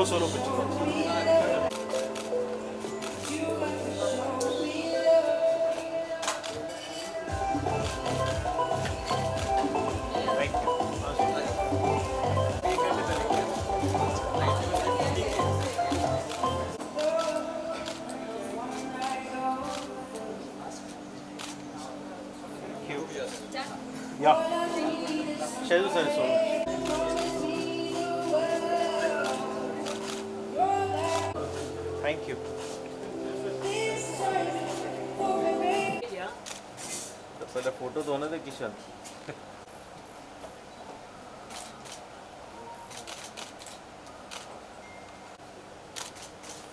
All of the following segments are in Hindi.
solo picture. Yeah. Schedule sir solo. Thank you. तो पहले फोटो दो ना दे किशन.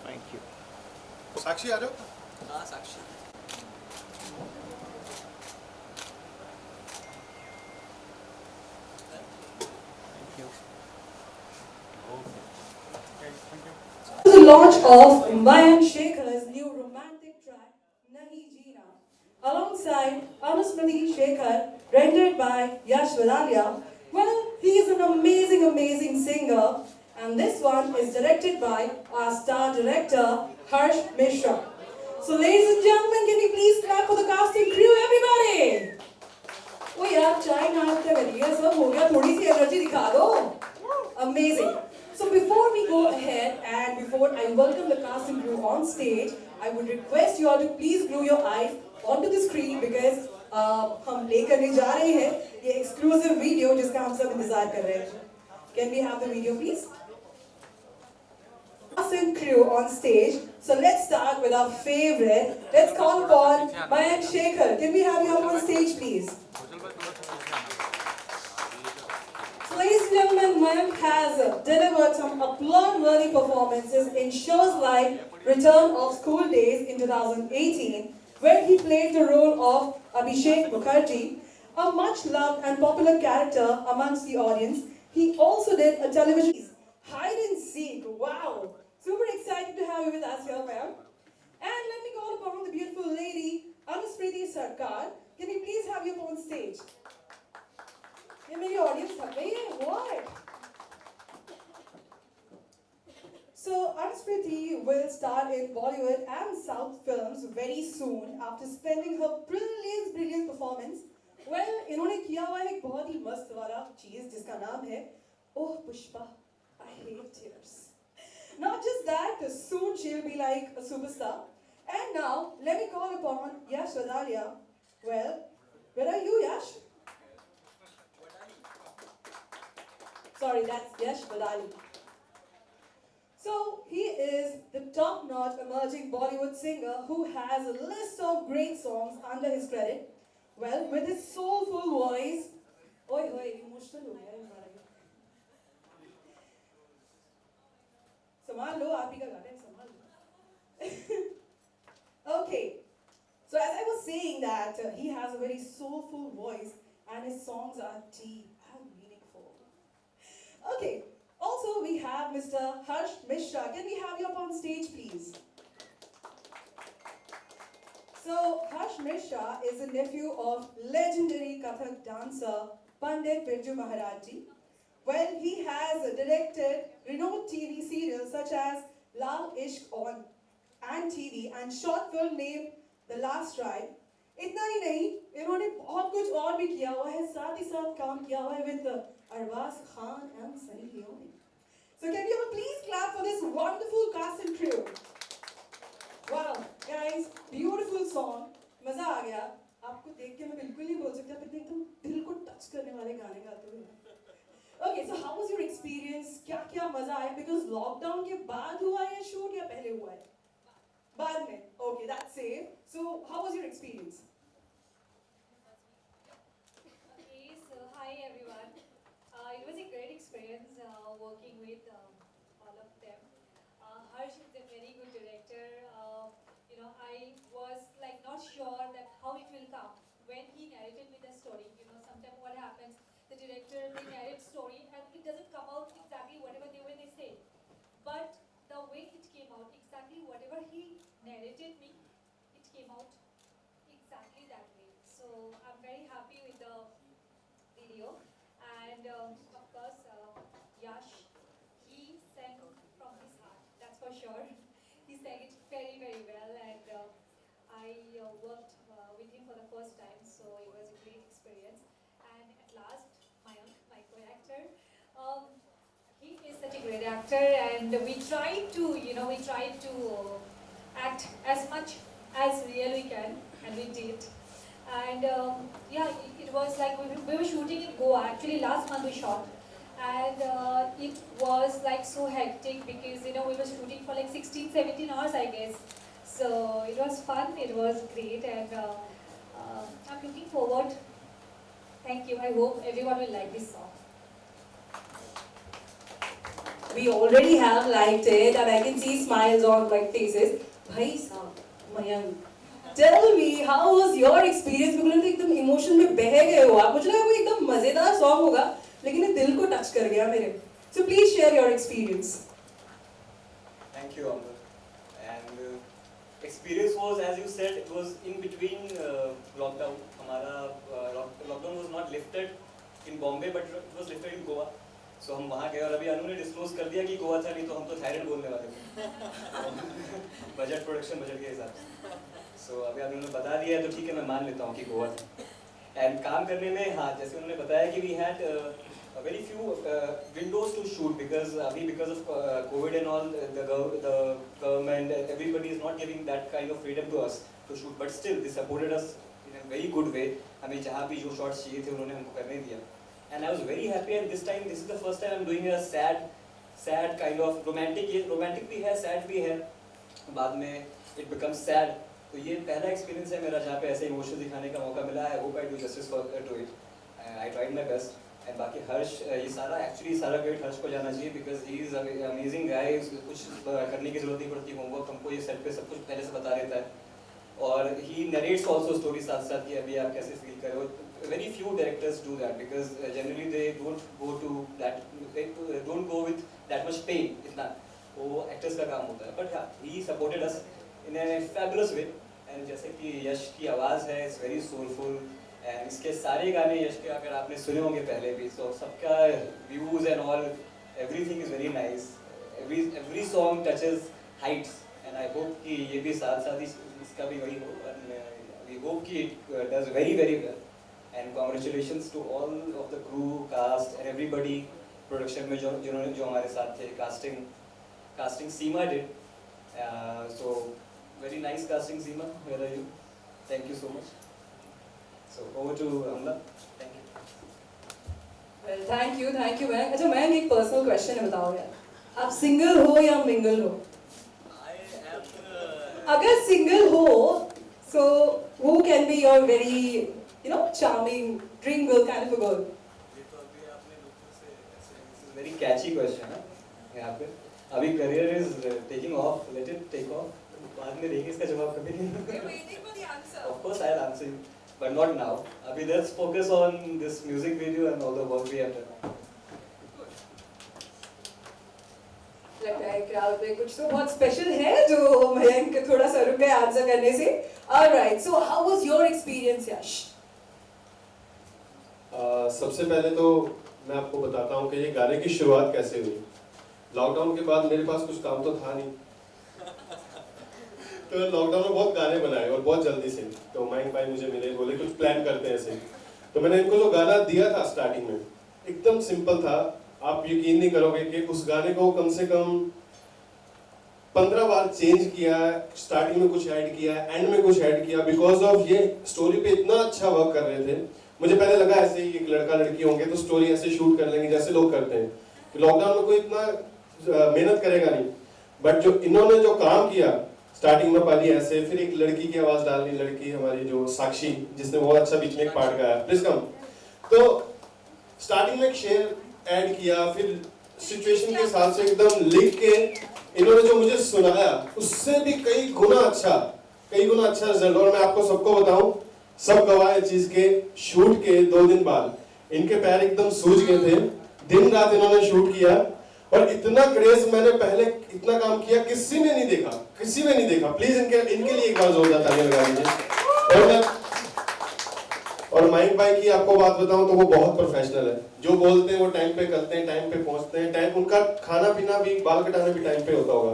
Thank you. साक्षी आ जाओ. हाँ साक्षी. The launch of Mayank Shekhar's new romantic track, Nahi Jeena, alongside Anusmriti Shekhar, rendered by Yash Vadalia. Well, he is an amazing, amazing singer, and this one is directed by our star director, Harsh Mishra. So, ladies and gentlemen, can you please clap for the cast and crew, everybody? Oh यार चाय नाश्ता करिए सब हो गया थोड़ी सी एनर्जी दिखा दो. Amazing. So before we go ahead and before I welcome the cast and crew on stage, I would request you all to please glue your eyes onto the screen because हम play करने जा रहे हैं ये exclusive video जिसका हम सब इंतजार कर रहे हैं. Can we have the video please? Cast and crew on stage. So let's start with our favorite. Let's call upon Mayank Shekhar. Can we have you up on stage please? So ladies and gentlemen, Mayank has delivered some applaud-worthy performances in shows like Return of School Days in 2018, where he played the role of Abhishek Mukherjee, a much-loved and popular character amongst the audience. He also did a television Hide and Seek. Wow! Super excited to have you with us here, Mayank. And let me call upon the beautiful lady, Anusmriti Sarkar. Can we please have you up on stage? ये मेरी audience थक गई है. What? So Anusmriti will star in Bollywood and South films very soon after spending her brilliant performance. Well, इन्होंने किया हुआ एक बहुत ही मस्त वाला चीज जिसका नाम है Oh Pushpa, I hate tears. Not just that, soon she'll be like a superstar. And now, let me call upon Yash Vadalia. Well, where are you, Yash? Sorry, that's Yash Vadali. So, he is the top-notch emerging Bollywood singer who has a list of great songs under his credit. Well, with his soulful voice, oi, emotional ho gaya is संभाल लो आप ही का गाना है संभाल लो. Okay, so as I was saying that he has a very soulful voice and his songs are deep and meaningful. Okay, also we have Mr. Harsh Mishra. Can we have you up on stage please? So Harsh Mishra is a nephew of legendary Kathak dancer Pandit Birju Maharaj ji. Well, he has directed renowned TV serials such as Lal Ishq on Ant TV and short film named The Last Ride. इतना ही नहीं, इन्होंने बहुत कुछ और भी किया हुआ है, साथ ही साथ काम किया हुआ है with Arbaaz Khan and Sunny Leone. So can you please clap for this wonderful cast and crew? Wow, guys, beautiful song. मजा आ गया. आपको देख के मैं बिल्कुल नहीं बोल सकता, कितने एकदम दिल को टच करने वाले गाने गाते हुए. Okay, so how was your experience? क्या मजा आया? Because lockdown के बाद हुआ है shoot या पहले हुआ है? बाद में. Okay, that's safe. So how was your experience? Okay, so hi everyone. It was a great experience working with all of them. Harsh is a very good director. I was like not sure that how it will come when he narrated me the story. Sometimes what happens, the director they narrate story and it doesn't come out exactly whatever they say. But the way it came out, exactly whatever he narrated me, it came out exactly that way. So I'm very happy with the video. And of course, Yash, he sang from his great actor, and we tried to, act as much as real we can, and we did. And yeah, it was like we were shooting in Goa. Actually, last month we shot, and it was like so hectic because we were shooting for like 16, 17 hours, I guess. So it was fun. It was great, and I'm looking forward. Thank you. I hope everyone will like this song. We already have liked it, and I can see smiles on like faces. Bhai साहब, Mayank, tell me how was your experience? बिल्कुल तो एकदम इमोशन में बह गए हो आप. मुझे लगा कोई एकदम मजेदार सॉन्ग होगा, लेकिन ये दिल को टच कर गया मेरे. So please share your experience. Thank you, Amber. And experience was, as you said, it was in between lockdown. हमारा lockdown was not lifted in Bombay, but it was lifted in Goa. So हम वहाँ गए और अभी अनु ने डिस्क्लोज कर दिया कि गोवा था, नहीं तो हम तो थाईलैंड बोलने वाले थे. बजट प्रोडक्शन बजट के हिसाब से. So अभी अनु ने बता दिया है तो ठीक है, मैं मान लेता हूँ कि गोवा था. And काम करने में हाँ, जैसे उन्होंने बताया कि we had very few windows to shoot because of COVID and all, the government, everybody is not giving that kind of freedom to us to shoot. But still, they supported us in a very good way. हमें जहाँ भी जो shots चाहिए थे उन्होंने हमको करने दिया. And I was very happy. And this time, this is the first time I'm doing a sad kind of romantic. Romantic भी है, sad भी है. बाद में it becomes sad. तो ये पहला experience है मेरा जहाँ पे ऐसे emotion दिखाने का मौका मिला है. I hope I do justice to it. I tried my best. And बाकी हर्ष, ये सारा क्रेडिट हर्ष को जाना चाहिए because he is an amazing guy. कुछ करने की जरूरत नहीं पड़ती, homework हमको ये सेट पे सब कुछ पहले से बता देता है. और he narrates also story साथ साथ कि अभी आप कैसे feel कर रहे हो. Very few directors do that because generally they don't go to that, they don't go with that much pain. इतना वो actors का काम होता है. But yeah, he supported us in a fabulous way. And जैसे कि यश की आवाज़ है, it's very soulful. And इसके सारे गाने यश के अगर आपने सुने होंगे पहले भी, so सबका views and all, everything is very nice. Every song touches heights. And I hope कि ये भी साथ ही इसका भी वही हो. And we hope कि it does very very well. And congratulations to all of the crew, cast and everybody production में जो हमारे साथ थे. Casting Seema did. So very nice casting, Seema. Where are you? Thank you so much. So over to Amla. Thank you. Well, thank you, Mayank. अच्छा Mayank, एक personal question है, बताओ यार. आप single हो या mingle हो? I am. अगर single हो, so who can be your very, charming dream girl kind of a girl? ये तो अभी आपने लोगों से ऐसे, this is very catchy question है यहाँ पे. अभी career is taking off. Let it take off. बाद में देंगे इसका जवाब कभी नहीं. You're waiting for the answer. Of course I'll answer you, but not now. अभी let's focus on this music video and all the work we have done. लगता है crowd में कुछ तो बहुत special है जो मयंक थोड़ा सा रुक गए आंसर करने से. Alright, so how was your experience, Yash? सबसे पहले तो मैं आपको बताता हूँ कि ये गाने की शुरुआत कैसे हुई. लॉकडाउन के बाद मेरे पास कुछ काम तो था नहीं, तो लॉकडाउन में बहुत गाने बनाए और बहुत जल्दी से. तो मयंक भाई मुझे मिले, बोले कुछ प्लान करते हैं ऐसे. तो मैंने इनको जो गाना दिया था स्टार्टिंग में, एकदम सिंपल था. आप यकीन नहीं करोगे कि उस गाने को कम से कम 15 बार चेंज किया. स्टार्टिंग में कुछ ऐड किया, एंड में कुछ ऐड किया, बिकॉज ऑफ ये स्टोरी पे इतना अच्छा वर्क कर रहे थे. मुझे पहले लगा ऐसे ही एक लड़का लड़की होंगे तो स्टोरी ऐसे शूट कर लेंगे जैसे लोग करते हैं, कि लॉकडाउन में कोई इतना मेहनत करेगा नहीं. बट जो इन्होंने जो काम किया, स्टार्टिंग में पहले ऐसे, फिर एक लड़की की आवाज डालनी, लड़की हमारी जो साक्षी, जिसने बहुत अच्छा बीच में एक पार्ट गाया, प्लीज कम. तो स्टार्टिंग में एक शेर ऐड किया, फिर सिचुएशन के हिसाब से एकदम लिख के इन्होंने जो मुझे सुनाया, उससे भी कई गुना अच्छा रिजल्ट. और मैं आपको सबको बताऊं, सब गवाह इस चीज के, शूट के 2 दिन बाद इनके पैर एकदम सूज गए थे. दिन रात इन्होंने शूट किया और इतना क्रेज मैंने पहले इतना काम किया किसी ने नहीं देखा. प्लीज इनके लिए एक बार जोरदार तालियां लगा दीजिए. और मयंक भाई की आपको बात बताऊं तो वो बहुत प्रोफेशनल है. जो बोलते हैं वो टाइम पे करते हैं, टाइम पे पहुंचते हैं. टाइम उनका खाना पीना भी, बाल कटाना भी टाइम पे होता होगा.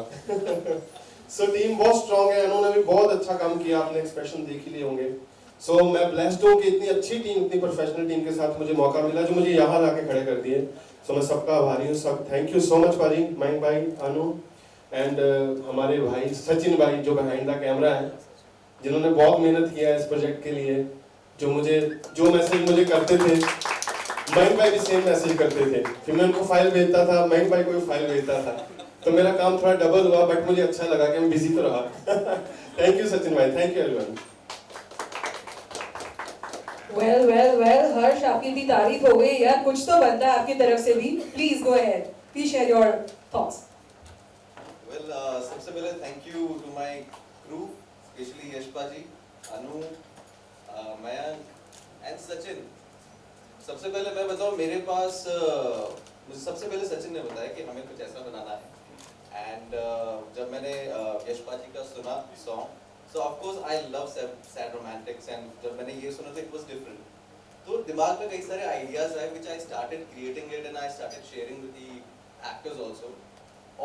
सो टीम बहुत स्ट्रांग है. उन्होंने भी बहुत अच्छा काम किया, आपने एक्सप्रेशन देख ही लिए होंगे. सो मैं ब्लेस्ड हूँ कि इतनी अच्छी टीम, इतनी प्रोफेशनल टीम के साथ मुझे मौका मिला जो मुझे यहाँ लाके खड़े कर दिए। सो मैं सबका आभारी हूँ। सब थैंक यू सो मच पाजी, मयंक भाई, अनु एंड हमारे भाई सचिन भाई जो बिहाइंड द कैमरा है, जिन्होंने बहुत मेहनत किया है इस प्रोजेक्ट के लिए। जो मैसेज मुझे करते थे, मयंक भाई भी सेम मैसेज करते थे। फिर मैं उनको फाइल भेजता था, मयंक भाई को भी फाइल भेजता था, तो मेरा काम थोड़ा डबल हुआ, बट मुझे अच्छा लगा कि मैं बिजी तो रहा। थैंक यू सचिन भाई, थैंक यू एवरीवन। Well, हर्ष आपकी इतनी तारीफ हो गई यार, कुछ तो बनता है आपकी तरफ से भी। Please go ahead, please share your thoughts. Well, सबसे पहले thank you to my crew, especially यशपा ji, Anu, Mayank and Sachin. सबसे पहले मैं बताऊँ, मेरे पास मुझे सबसे पहले सचिन ने बताया कि हमें कुछ ऐसा बनाना है, एंड जब मैंने यशपा जी का सुना song, so of course I love sad romantics, and जब मैंने ये सुना तो it was different, तो दिमाग में कई सारे ideas आए which I started creating it and I started sharing with the actors also।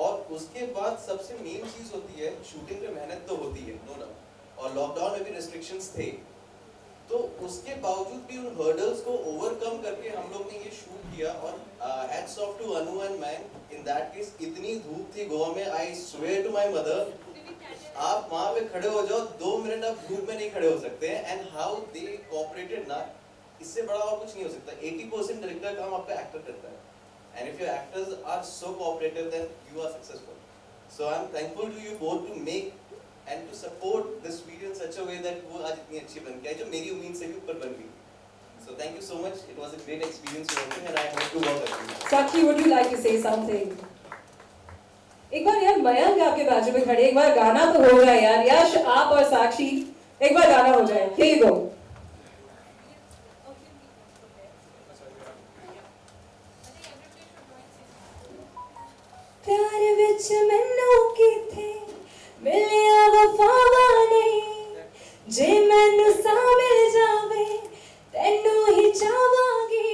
और उसके बाद सबसे मेन चीज होती है, शूटिंग पे मेहनत तो होती है नो डाउट, और लॉकडाउन में भी रिस्ट्रिक्शंस थे, तो उसके बावजूद भी उन हर्डल्स को ओवरकम करके हम लोग ने ये शूट किया। और hats off to Anu and Mayank in that case. इतनी धूप थी गोवा में, I swear to my mother, आप वहां पे खड़े हो जाओ 2 मिनट आप धूप में नहीं खड़े हो सकते हैं, एंड हाउ दे कोऑपरेटेड ना, इससे बड़ा और कुछ नहीं हो सकता। 80% डायरेक्टर काम आपका एक्टर करता है, and if your actors are so cooperative then you are successful, so I'm thankful to you both to make and to support this video in such a way that वो आज इतनी अच्छी बन के आई, जो मेरी उम्मीद से भी ऊपर बन गई। So thank you so much, it was a great experience working and I hope to work again। Sakshi, would you like to say something? एक बार यार मयंक आपके बाजू में खड़े, एक बार गाना तो होगा यार। यश, आप और साक्षी एक बार गाना हो जाए। Here you go। प्यार विच मैनू किथे मिलिया वफावा नहीं, जे मैनू सा मिल जावे तैनू ही चावांगी,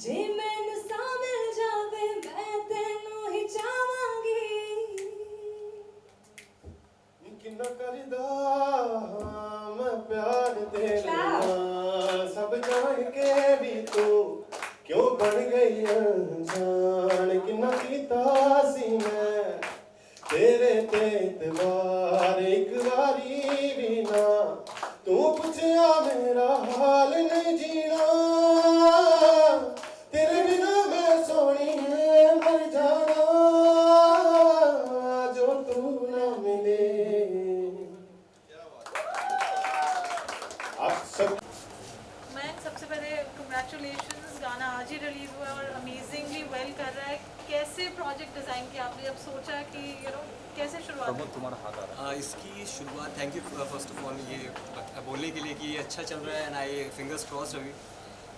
जे मैनू सा मिल जावे मैं तैनू ही चावांगी। किन्ना करदा मैं प्यार तेरे नाल, सब जान के भी तू क्यों बन गई अनजान, किन्ना कीता सी मैं तेरे ते इतबार, एक बारी भी ना तू पुछया मेरा हाल नहीं जीना, तेरे बिना मैं सोनी है मर जाना, जो तू ना मिले। आप सब मैं सबसे पहले कंग्रेचुलेशंस, गाना आज ही रिलीज हुआ है और अमेजिंगली वेल कर रहा है। कैसे प्रोजेक्ट डिज़ाइन किया आपने, जब सोचा कि कैसे शुरुआत? इसकी शुरुआत, thank you first of all ये बोलने के लिए कि ये अच्छा चल रहा है, एंड आई फिंगर्स क्रॉस्ड अभी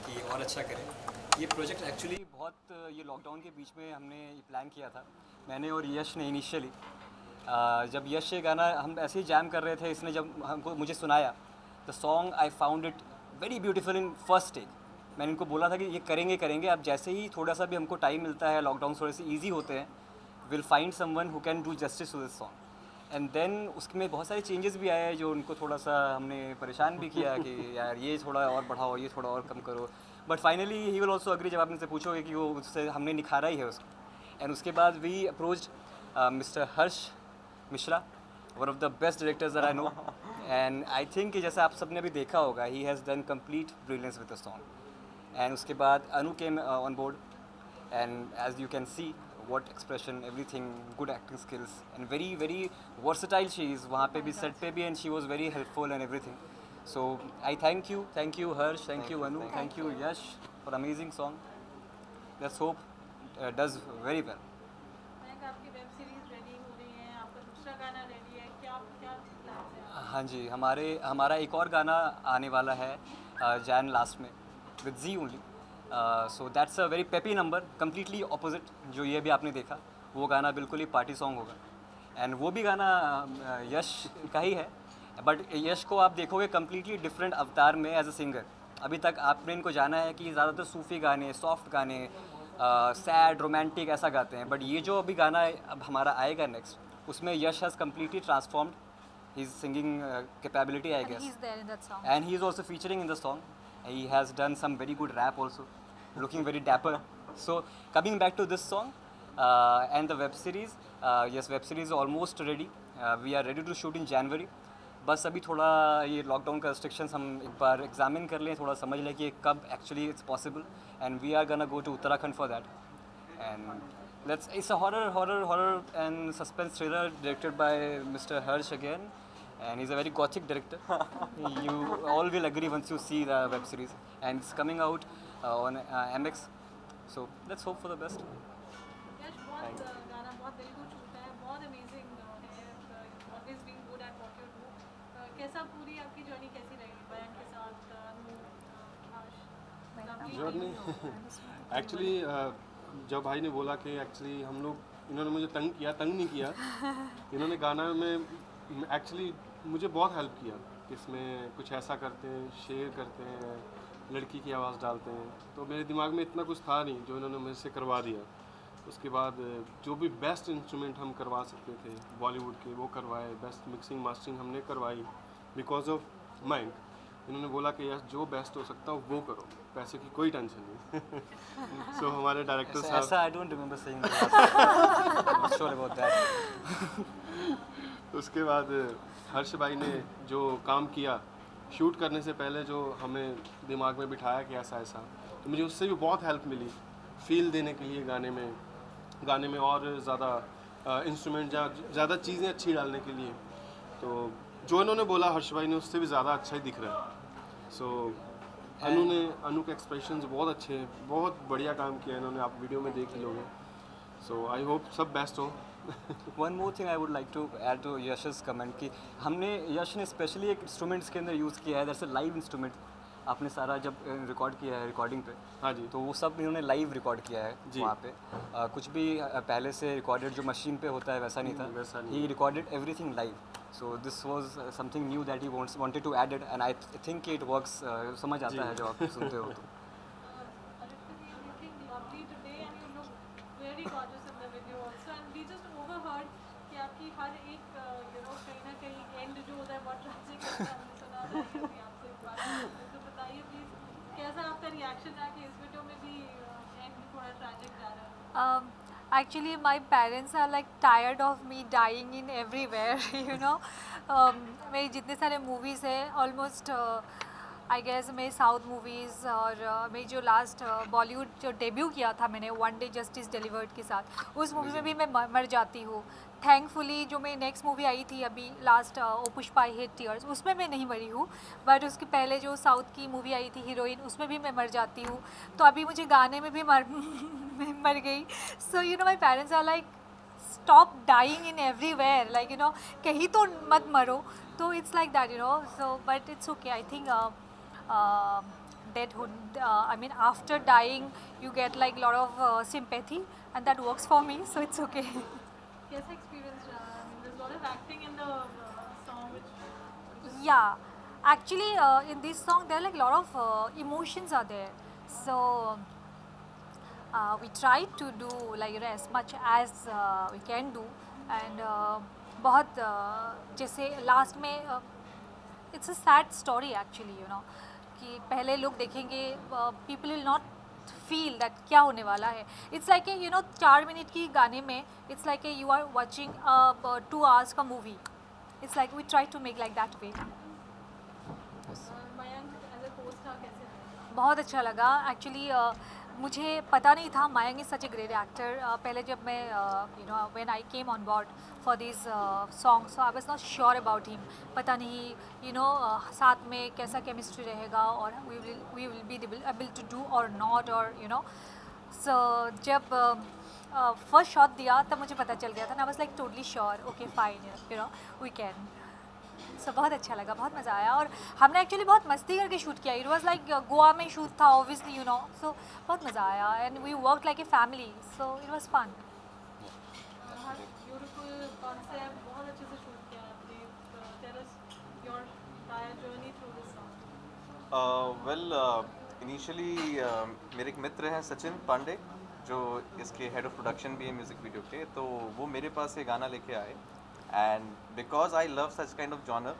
कि और अच्छा करें। ये प्रोजेक्ट एक्चुअली बहुत ये लॉकडाउन के बीच में हमने प्लान किया था, मैंने और यश ने इनिशियली। जब यश ये गाना हम ऐसे ही जैम कर रहे थे, इसने जब हमको मुझे सुनाया the song, I found it very beautiful in first take. मैंने इनको बोला था कि ये करेंगे, अब जैसे ही थोड़ा सा भी हमको टाइम मिलता है, लॉकडाउन थोड़े से ईजी होते हैं, will find someone who can do justice to this song. And then उसमें बहुत सारे चेंजेस भी आए जो उनको थोड़ा सा हमने परेशान भी किया कि यार ये थोड़ा और बढ़ाओ, ये थोड़ा और कम करो, but finally he will also agree जब आप उनसे पूछोगे कि वो उससे हमने निखारा ही है उसको। एंड उसके बाद we approached mister Harsh Mishra, one of the best directors that I know, and I think कि जैसे आप सबने अभी देखा होगा, he has done complete brilliance with the song. And उसके बाद Anu came on board, and as you can see what expression, everything, good acting skills and very very versatile she is, वहाँ पे भी set पे भी, and she was very helpful and everything, so I thank you Harsh, thank you Anu, thank you Yash for amazing song, let's hope does very well। आपकी वेब सीरीज रेडी हो रही है, आपका दूसरा गाना रेडी है, क्या प्लान है? हाँ जी, हमारा एक और गाना आने वाला है जैन लास्ट में with G only, so that's a very peppy number, completely opposite जो ये भी आपने देखा, वो गाना बिल्कुल ही पार्टी सॉन्ग होगा। एंड वो भी गाना यश का ही है, बट यश को आप देखोगे कम्प्लीटली डिफरेंट अवतार में एज अ सिंगर। अभी तक आपने इनको जाना है कि ज़्यादातर सूफ़ी गाने, सॉफ्ट गाने, सैड रोमांटिक ऐसा गाते हैं, बट ये जो अभी गाना अब हमारा आएगा नेक्स्ट, उसमें Yash has completely transformed his singing capability, I And guess. he's there in that song. And he is also featuring in the song. He has done some very good rap also, looking very dapper. So coming back to this song and the web series, yes, web series is almost ready. We are ready to shoot in January. बस अभी थोड़ा ये लॉकडाउन का रिस्ट्रिक्शंस हम एक बार एग्जामिन कर लें, थोड़ा समझ लें कि कब actually it's possible, and we are gonna go to Uttarakhand for that. And it's a horror and suspense thriller directed by Mr. Harsh again, and he's a very gothic director. You all will agree once you see the web series, and it's coming out on MX. So let's hope for the best. यश, बहुत गाना बहुत दिल को छूता है, बहुत अमेजिंग है. Always being good at what you do. कैसा पूरी आपकी जर्नी कैसी रही मयंक के साथ? हर्ष जर्नी एक्चुअली जब भाई ने बोला कि एक्चुअली हम लोग, इन्होंने मुझे तंग नहीं किया. इन्होंने गाना में एक्चुअली मुझे बहुत हेल्प किया कि इसमें कुछ ऐसा करते हैं, शेयर करते हैं, लड़की की आवाज़ डालते हैं. तो मेरे दिमाग में इतना कुछ था नहीं, जो इन्होंने मुझसे करवा दिया. उसके बाद जो भी बेस्ट इंस्ट्रूमेंट हम करवा सकते थे बॉलीवुड के, वो करवाए. बेस्ट मिक्सिंग मास्टरिंग हमने करवाई बिकॉज ऑफ मयंक. इन्होंने बोला कि यस जो बेस्ट हो सकता हो वो करो, पैसे की कोई टेंशन नहीं. सो हमारे डायरेक्टर साहब, ऐसा I don't remember saying that. I'm not sure about that. उसके बाद हर्ष भाई ने जो काम किया शूट करने से पहले, जो हमें दिमाग में बिठाया कि ऐसा ऐसा, तो मुझे उससे भी बहुत हेल्प मिली फील देने के लिए गाने में और ज़्यादा इंस्ट्रूमेंट, ज़्यादा चीज़ें अच्छी डालने के लिए. तो जो इन्होंने बोला हर्ष भाई ने, उससे भी ज़्यादा अच्छा ही दिख रहा है. सो अनु के एक्सप्रेशंस बहुत अच्छे हैं, बहुत बढ़िया काम किया इन्होंने, आप वीडियो में देख ही लोगे. सो आई होप सब बेस्ट हो. One more thing I would like to add to Yash's comment कि यश ने स्पेशली एक इंस्ट्रूमेंट्स के अंदर यूज़ किया है, दैट्स अ लाइव इंस्ट्रूमेंट. आपने सारा जब रिकॉर्ड किया है रिकॉर्डिंग पे, हाँ जी, तो वो सब इन्होंने लाइव रिकॉर्ड किया है जी. वहाँ पे. कुछ भी पहले से रिकॉर्डेड जो मशीन पे होता है वैसा नहीं था. वैसा नहीं. He recorded everything live. So this was something new that he wanted to add it, and I think it works. समझ आता है जब आप सुनते हो तो. looking lovely today and you look very gorgeous in the video also, and we just overheard कि आपकी हर एक कहीं ना कहीं एंड जो होता है बहुत ट्रैजिक होता है. हमने सुना था ये भी आपसे एक बार. तो बताइए प्लीज कैसा आपका रिएक्शन है कि इस वीडियो में भी एंड थोड़ा ट्रैजिक जा रहा है? Actually, my parents are like tired of me dying in everywhere, you know. मेरी जितने सारे मूवीज़ हैं ऑलमोस्ट आई गेस मेरी साउथ मूवीज़ और मेरी जो लास्ट बॉलीवुड जो डेब्यू किया था मैंने वन डे जस्टिस डिलीवर्ड के साथ, उस मूवी में भी मैं मर जाती हूँ. थैंकफुली जो मेरी नेक्स्ट मूवी आई थी अभी last oh Pushpa I hate tears, उसमें मैं नहीं मरी हूँ. बट उसके पहले जो साउथ की मूवी आई थी हीरोइन, उसमें भी मैं मर जाती हूँ. तो अभी मुझे गाने में भी मर गई. So you know my parents are like stop dying in everywhere, like you know, कहीं तो मत मरो. तो it's like that, you know. So but it's okay. I think deadhood, I mean after dying you get like lot of sympathy, and that works for me, so it's okay. कैसा एक्सपीरियंस रहा? I mean, there's a lot of acting in the song which Yeah, actually in this song there are like lot of emotions are there. So we try to do like you know as much as we can do, and बहुत जैसे लास्ट में it's a sad story actually, you know, कि पहले लोग देखेंगे people will not feel that क्या होने वाला है. It's like a you know 4 minute की गाने में it's like a you are watching a 2 hours का movie. It's like we try to make like that way. Mayank as a को स्टार कैसे लगा? बहुत अच्छा लगा एक्चुअली. मुझे पता नहीं था Mayank is such a great actor. पहले जब मैं you know when I came on board for this song, so I was not sure about him. पता नहीं यू नो साथ में कैसा केमिस्ट्री रहेगा और we will be able to do or not, और यू नो. सो जब फर्स्ट शॉट दिया तब मुझे पता चल गया था. I was like totally sure, okay fine, you know we can. So बहुत अच्छा लगा, बहुत मज़ा आया. और हमने एक्चुअली बहुत मस्ती करके शूट किया. इट वाज लाइक गोवा में शूट था ऑब्वियसली, यू नो. सो बहुत मज़ा आया and we work like a family, so it was fun. Beautiful concept, बहुत अच्छे से शूट किया आपने. Tell us your entire journey through this song. Well initially मेरे एक मित्र हैं सचिन पांडे, जो इसके हेड ऑफ प्रोडक्शन भी है म्यूज़िक वीडियो के. तो वो मेरे पास ये गाना लेके आए and because I love such kind of genre,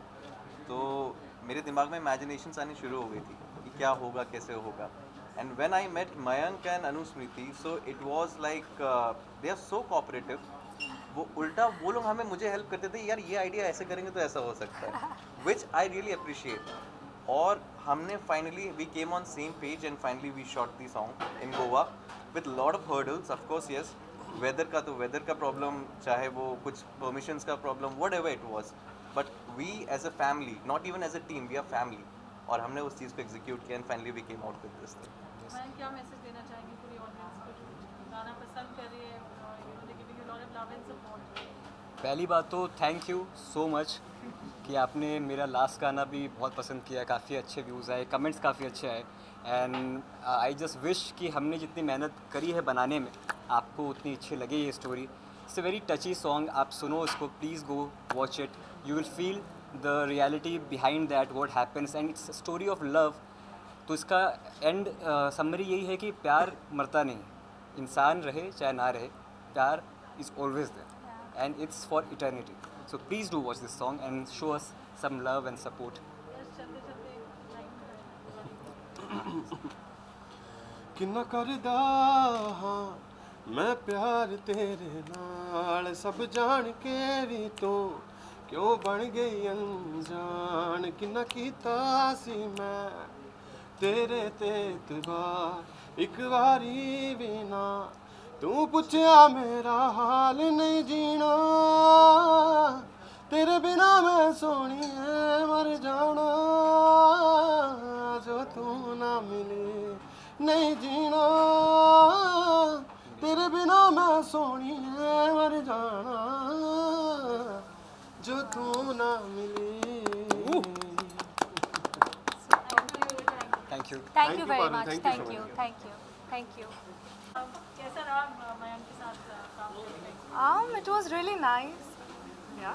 तो मेरे दिमाग में इमेजिनेशंस आनी शुरू हो गई थी कि क्या होगा, कैसे होगा. And when I met Mayank and Anusmriti, so it was like they are so cooperative. वो उल्टा वो लोग हमें मुझे हेल्प करते थे, यार ये आइडिया ऐसे करेंगे तो ऐसा हो सकता है, विच आई रियली अप्रिशिएट. और हमने finally we came on same page and finally we shot the song in Goa with lot of hurdles. Of course yes, weather का तो वेदर का प्रॉब्लम, चाहे वो कुछ परमिशंस का problem, whatever it was, but we as a family, not even as a team, we are family, और हमने उस चीज़ को एग्जीक्यूट किया and finally we came out with this thing. मैं क्या मैसेज देना चाहेंगी पूरी ऑडियंस को जो गाना पसंद कर रही है, you know they giving you lot of love and support? पहली बात तो थैंक यू सो मच कि आपने मेरा लास्ट गाना भी बहुत पसंद किया. काफ़ी अच्छे व्यूज़ आए, कमेंट्स काफ़ी अच्छे आए. एंड आई जस्ट विश कि हमने जितनी मेहनत करी है बनाने में, आपको उतनी अच्छी लगे ये story. It's a very टची song. आप सुनो इसको, please go watch it. You will feel the reality behind that, what happens, and it's story of love. तो इसका एंड समरी यही है कि प्यार मरता नहीं, इंसान रहे चाहे ना रहे, प्यार is always there and it's for eternity. So please do watch this song and show us some love and support. किन्ना करदा हां मैं प्यार तेरे नाल, सब जान के भी तू क्यों बन गई अनजान. किन्ना कीता सी मैं तेरे ते इतबार, एक वारी भी ना तू पुछया मेरा हाल नहीं जीना. तेरे बिना मैं सोनी है मर जाना, जो तू ना मिले नहीं जीना. तेरे बिना मैं सोनी है मर जाना, जो तू ना मिले. Thank you. Thank you very Parul. much. Thank you Thank so you. much. Thank you. Thank you. कैसा रहा मयंक के साथ काम करने में? It was really nice.